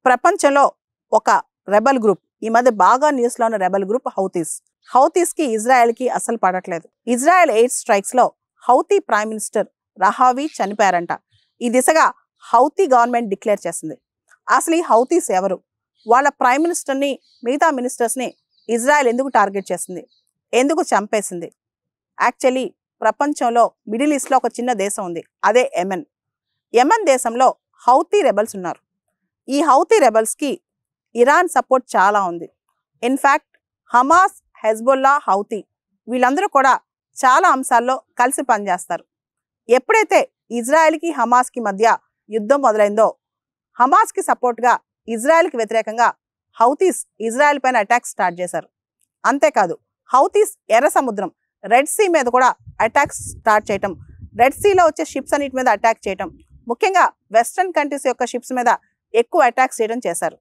ప్రపంచంలో ఒక rebel group, ఈ మధ్య బాగా న్యూస్లో ఉన్న రెబల్ గ్రూప్ హౌతీస్కి ఇజ్రాయెల్కి అసలు పడట్లేదు. ఇజ్రాయెల్ ఎయిర్ స్ట్రైక్స్లో హౌతీ ప్రైమ్ మినిస్టర్ రహావీ చనిపోయారంట. ఈ దిశగా హౌతీ గవర్నమెంట్ డిక్లేర్ చేసింది. అసలు ఈ హౌతీస్ ఎవరు, వాళ్ళ ప్రైమ్ మినిస్టర్ని మిగతా మినిస్టర్స్ని ఇజ్రాయెల్ ఎందుకు టార్గెట్ చేసింది, ఎందుకు చంపేసింది? యాక్చువల్లీ ప్రపంచంలో మిడిల్ ఈస్ట్లో ఒక చిన్న దేశం ఉంది, అదే యెమెన్ దేశంలో హౌతీ రెబల్స్ ఉన్నారు. ఈ హౌతీ రెబల్స్కి ఇరాన్ సపోర్ట్ చాలా ఉంది. ఇన్ఫ్యాక్ట్ హమాస్, హెజ్బొల్లా, హౌతీ వీళ్ళందరూ కూడా చాలా అంశాల్లో కలిసి పనిచేస్తారు. ఎప్పుడైతే ఇజ్రాయెల్కి హమాస్కి మధ్య యుద్ధం మొదలైందో, హమాస్కి సపోర్ట్గా ఇజ్రాయెల్కి వ్యతిరేకంగా హౌతీస్ ఇజ్రాయెల్ పైన అటాక్స్ స్టార్ట్ చేశారు. అంతేకాదు హౌతీస్ ఎర్ర సముద్రం, రెడ్ సీ మీద కూడా అటాక్స్ స్టార్ట్ చేయటం, రెడ్ సీలో వచ్చే షిప్స్ అన్నిటి మీద అటాక్ చేయటం, ముఖ్యంగా వెస్ట్రన్ కంట్రీస్ యొక్క షిప్స్ మీద ఎక్కువ అటాక్స్ చేయడం చేశారు.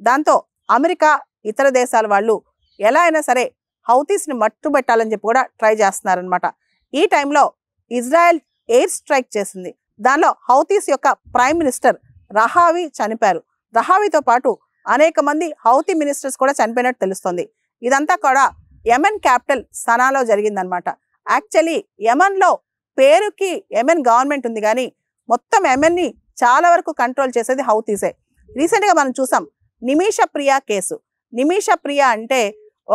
దాంతో అమెరికా, ఇతర దేశాల వాళ్ళు ఎలా అయినా సరే హౌతీస్ని మట్టుబెట్టాలని చెప్పి కూడా ట్రై చేస్తున్నారనమాట. ఈ టైంలో ఇజ్రాయెల్ ఎయిర్ స్ట్రైక్ చేసింది. దానిలో హౌతీస్ యొక్క ప్రైమ్ మినిస్టర్ రహావీ చనిపోయారు. రహావీతో పాటు అనేక మంది హౌతీ మినిస్టర్స్ కూడా చనిపోయినట్టు తెలుస్తుంది. ఇదంతా కూడా యెమెన్ క్యాపిటల్ సనాలో జరిగిందనమాట. యాక్చువల్లీ యెమెన్లో పేరుకి యెమెన్ గవర్నమెంట్ ఉంది, కానీ మొత్తం యెమెన్ని చాలా వరకు కంట్రోల్ చేసేది హౌతీసే. రీసెంట్గా మనం చూసాం నిమిషా ప్రియా కేసు. నిమిషా ప్రియా అంటే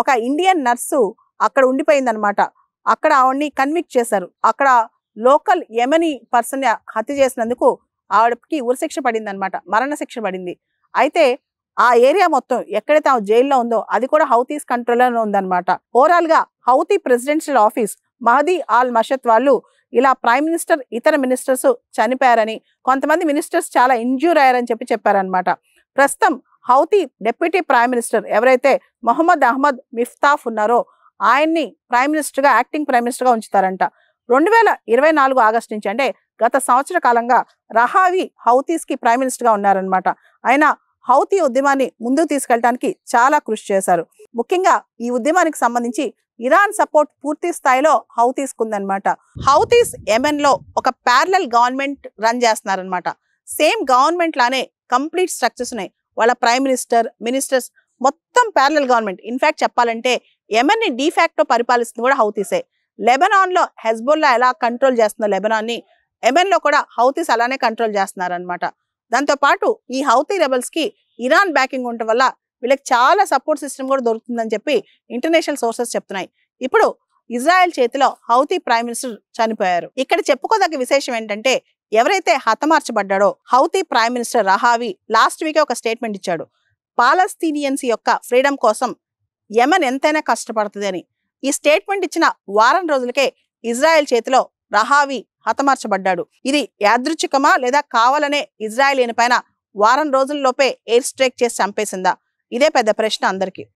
ఒక ఇండియన్ నర్సు అక్కడ ఉండిపోయిందనమాట. అక్కడ ఆవిడ్ని కన్విక్ట్ చేశారు. అక్కడ లోకల్ యెమెనీ పర్సన్ని హత్య చేసినందుకు ఆవిడకి ఉరిశిక్ష పడింది అనమాట, మరణశిక్ష పడింది. అయితే ఆ ఏరియా మొత్తం ఎక్కడైతే ఆమె జైల్లో ఉందో అది కూడా హౌతీస్ కంట్రోల్లోనే ఉందన్నమాట. ఓవరాల్గా Houthi presidential office Mahdi al Mashat వాళ్ళు ఇలా ప్రైమ్ మినిస్టర్, ఇతర మినిస్టర్స్ చనిపోయారని, కొంతమంది మినిస్టర్స్ చాలా ఇంజ్యూర్ అయ్యారని చెప్పారనమాట. ప్రస్తుతం హౌతీ డిప్యూటీ ప్రైమ్ మినిస్టర్ ఎవరైతే మొహమ్మద్ అహ్మద్ మిఫ్తాఫ్ ఉన్నారో ఆయన్ని ప్రైమ్ మినిస్టర్గా, యాక్టింగ్ ప్రైమ్ మినిస్టర్గా ఉంచుతారంట. 2024 ఆగస్టు నుంచి, అంటే గత సంవత్సర కాలంగా రహావీ హౌతీస్కి ప్రైమ్ మినిస్టర్గా ఉన్నారనమాట. ఆయన హౌతీ ఉద్యమాన్ని ముందుకు తీసుకెళ్ళడానికి చాలా కృషి చేశారు. ముఖ్యంగా ఈ ఉద్యమానికి సంబంధించి ఇరాన్ సపోర్ట్ పూర్తి స్థాయిలో హౌతీస్కి ఉందన్నమాట. హౌతీస్ యెమెన్లో ఒక ప్యారలల్ గవర్నమెంట్ రన్ చేస్తున్నారనమాట. సేమ్ గవర్నమెంట్ లానే కంప్లీట్ స్ట్రక్చర్స్ ఉన్నాయి. వాళ్ళ ప్రైమ్ మినిస్టర్, మినిస్టర్స్ మొత్తం ప్యారలల్ గవర్నమెంట్. ఇన్ఫాక్ట్ చెప్పాలంటే యెమెన్ని డీఫాక్టో పరిపాలిస్తుంది కూడా హౌతీసే. లెబనాన్లో హెజ్బొల్లా ఎలా కంట్రోల్ చేస్తుందో లెబనాన్ని, యెమెన్లో కూడా హౌతీస్ అలానే కంట్రోల్ చేస్తున్నారనమాట. దాంతోపాటు ఈ హౌతీ రెబల్స్కి ఇరాన్ బ్యాకింగ్ ఉండటం వల్ల వీళ్ళకి చాలా సపోర్ట్ సిస్టమ్ కూడా దొరుకుతుందని చెప్పి ఇంటర్నేషనల్ సోర్సెస్ చెప్తున్నాయి. ఇప్పుడు ఇజ్రాయెల్ చేతిలో హౌతీ ప్రైమ్ మినిస్టర్ చనిపోయారు. ఇక్కడ చెప్పుకోదగ్గ విశేషం ఏంటంటే, ఎవరైతే హతమార్చబడ్డాడో హౌతీ ప్రైమ్ మినిస్టర్ రహావీ లాస్ట్ వీకే ఒక స్టేట్మెంట్ ఇచ్చాడు. పాలస్తీనియన్స్ యొక్క ఫ్రీడమ్ కోసం యెమెన్ ఎంతైనా కష్టపడుతుంది అని. ఈ స్టేట్మెంట్ ఇచ్చిన వారం రోజులకే ఇజ్రాయెల్ చేతిలో రహావీ హతమార్చబడ్డాడు. ఇది యాదృచ్ఛికమా లేదా కావాలనే ఇజ్రాయెల్ పైన వారం రోజుల్లోపే ఎయిర్ స్ట్రైక్ చేసి చంపేసిందా? ఇదే పెద్ద ప్రశ్న అందరికీ.